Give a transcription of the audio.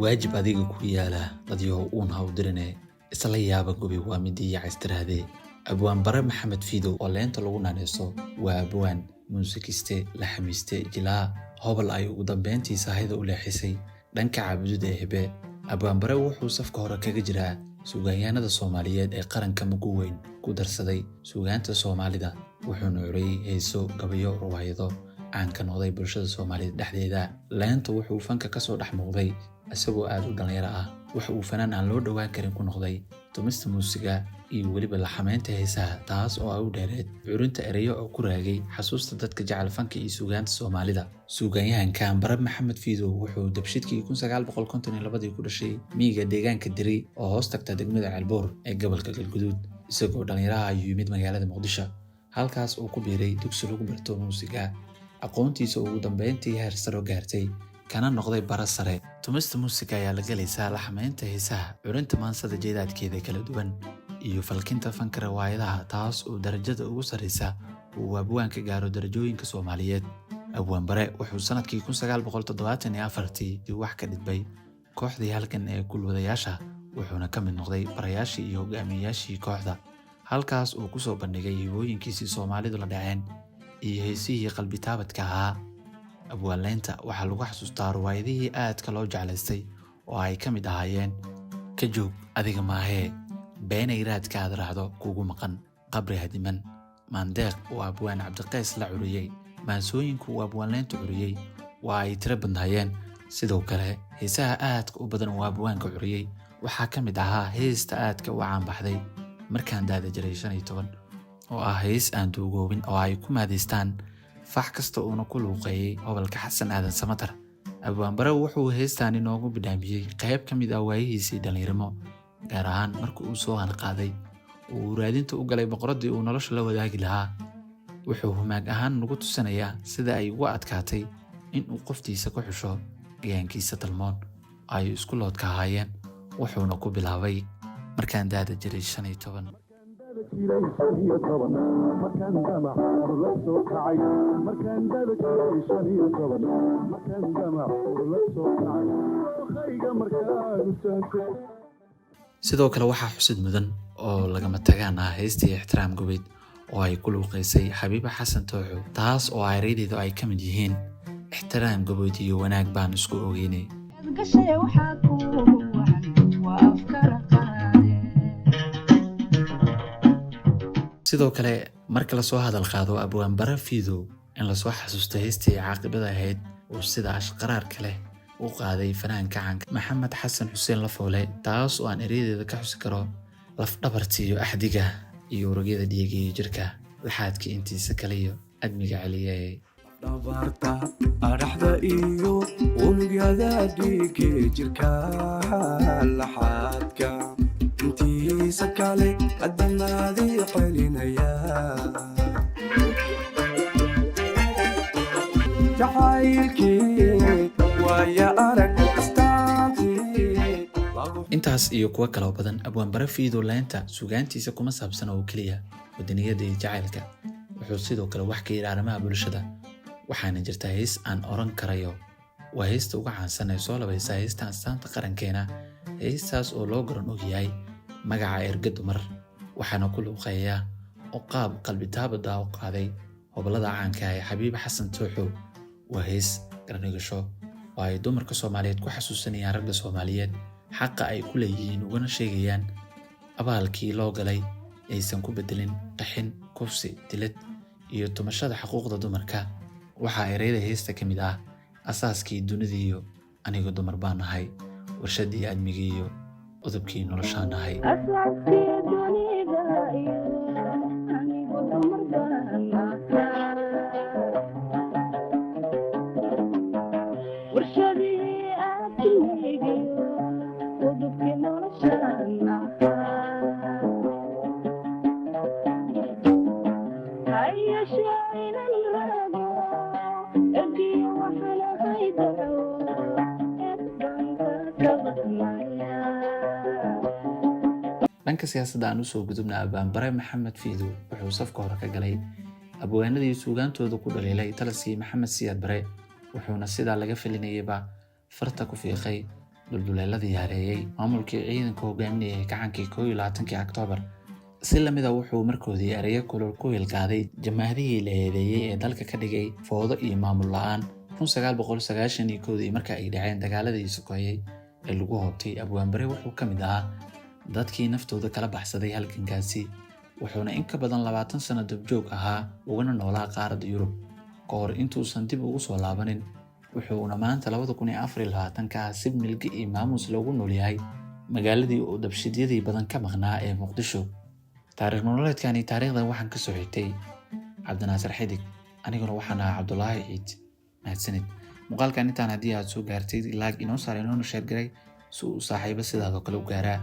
waajib adiga ku yaala dadyo uun ha u dirine isla yaaba gobi waa midii yacaystiraade abwaan bare maxamed fiidow oo leenta lagu naaneyso waa abwaan muusikiste la xamiiste jilaa hobol ay ugu dambeyntii sahayda u leexisay dhanka caabudida ee hebe abwaan bare wuxuu safka hore kaga jiraa suugaanyahanada Soomaaliyeed ee qaranka ugu weyn ku darsaday suugaanta Soomaalida wuxuuna curiyay heeso gabayo riwaayado aan ka noqday bulshada Soomaaliyeed dhexdeeda leenta wuxuu fanka ka soo dhex muuqday asagoo aad u dhalinyaro ah waxa uu fanaan aan loo dhawaan karin ku noqday tumista muusiga iyo weliba la xameynta heesaha taas oo ay u dheereed curinta erayo oo ku raagay xasuusta dadka jecel fanka iyo suugaanta Soomaalida suugaanyahanka bare maxamed fiidow wuxuu dabshidkii 1952 ku dhashay miyiga deegaanka Diri oo hoos tagta degmada Ceelbuur ee gobolka Galgaduud isagoo dhalinyaro ah yimid magaalada Muqdisho halkaas uu ku biiray dugsi lagu barto muusiga aqoontiisa ugu dambeyntii heer sare gaartay kana noqday bara sare tumista muusiga ayaa la galaysaa la xameynta heesaha curinta maansada jeedaadkeeda kala duwan iyo falkinta fanka riwaayadaha taas oo darajada ugu sareysa uu abwaanka gaaro darajooyinka Soomaaliyeed abwaan bare wuxuu sanadkii 1974 wax ka dhibay kooxdii halkan ee kulwadayaasha wuxuuna ka mid noqday barayaashii iyo hogaamiyayaashii kooxda halkaas uu ku soo bandhigay hibooyinkiisii Soomaalidu la dhaceen iyo heesihii qalbi taabadka ahaa abwaan leenta waxaa lagu xasuustaa riwaayadihii aadka loo jeclaystay oo ay ka mid ahaayeen ka joog adiga maahee beenay raadka aad raacdo kugu maqan qabri hadiman maandeeq oo abwaan cabdiqays la curiyay maansooyinku uu abwaan leenta curiyay waa ay tiro badnaayeen sidoo kale heesaha aadka u badan oo abwaanka curiyay waxaa ka mid ahaa heesta aadka u caan baxday markaan daada jiray 15 oo ah hees aan duugoobin oo ay ku maadeystaan fax kasta uuna ku luuqeeyay gobolka Xasan Aadan Samatar abwaan bare wuxuu heestaan inoogu bidhaamiyay qayb ka mid ah waayihiisii dhalinyarimo gaar ahaan markii uu soo qaaday uu raadinta u galay boqoradii uu nolosha la wadaagi lahaa wuxuu humaag ahaan nagu tusanayaa sida ay ugu adkaatay in uu qoftiisa ku xusho gayankiisa talmoon ay isku loodka haayeen wuxuuna ku bilaabay markaan daada jiray 15 sidoo kale waxaa xusid mudan oo lagama tagaan ah heestii ixtiraam gubeed oo ay ku luuqeysay Xabiiba Xasan Tooxo taas oo ay reedeedu ay ka mid yihiin ixtiraam gubeed iyo wanaag baan isku ogeynay sidoo kale marka la soo hadal qaado abwaan bare fiidow in la soo xasuusto heestii caaqibada ahayd oo sida ashqaraar kale u qaaday fanaanka caanka Maxamed Xasan Xuseen Lafoole taas oo aan ereyadeeda ka xusi karo laf dhabartiyo axdiga iyo urugada dhiigay jirka laxaadka intiisa kale iyo admiga caliyay dhabarta araxda iyo urugada dhiigay jirka laxaadka intiisa kale adnaadii celinaya intaas iyo kuwa kale oo badan abwaan bare fiidow leenta suugaantiisa kuma saabsan oo kaliya wadaniyada iyo jacaylka wuxuu sidoo kale wax ka yiraahdaa arrimaha bulshada waxaana jirta hees aan oran karayo waa heesta ugu caansan ee soo labaysa heesta astaanta qarankeena heestaas oo loo garan og yahay magaca erga dumar waxaana ku luuqeeyaa oo qaab qalbi taabada u qaaday hobolada caanka ah Xabiiba Xasan Tooxo waa hees garanaysho oo ay dumarka Soomaaliyeed ku xasuusanayaan ragga Soomaaliyeed xaqa ay ku leeyihiin ugana sheegayaan abaalkii loo galay aysan ku bedelin qaxin kufsi dilad iyo tumashada xuquuqda dumarka waxa ay reeday heesta ka mid ah asaaskii dunida iyo aniga dumar baan nahay warshadii admiga iyo udubkii noloshaan nahay dhanka siyaasadda aan u soo gudubnaa abwaan bare maxamed fiidow wuxuu safka hore ka galay abwaanadii suugaantooda ku dhaliilay taliskii Maxamed Siyaad Bare wuxuuna sidaa laga filinayay farta ku fiiqay dulduleeladii hareeyey maamulkii ciidanka hogaaminayay gacankii 21 Oktoobar. si lamid ah wuxuu markoodii erayo kulul ku hilqaaday jamaahadihii la eedeeyey ee dalka ka dhigay foodo iyo maamul la'aan. 1991 marka ay dhaceen dagaaladii sokeeyey ee lagu hoobtay, Abwaan Bare wuxuu ka mid ahaa dadkii naftooda kala baxsaday halgankaasi, wuxuuna in ka badan 20 sano dabjoog ahaa ugana noolaa qaaradda Yurub ka hor intuusan dib ugu soo laabanin. wuxuuna maanta 2024 si milki iyo maamuus loogu noolyahay magaaladii uu dabshidyadii badan ka maqnaa ee Muqdisho. taariikh nololeedkani taariikhdan waxaan ka soo xigtay Cabdinaasir Xidig, aniguna waxaan ahaa Cabdulaahi Ciid. mahadsanid. muuqaalkan intaan haddii aad soo gaartay like inoo saar, inoona share garay si uu saaxiibo sidaadoo kale u gaaraa.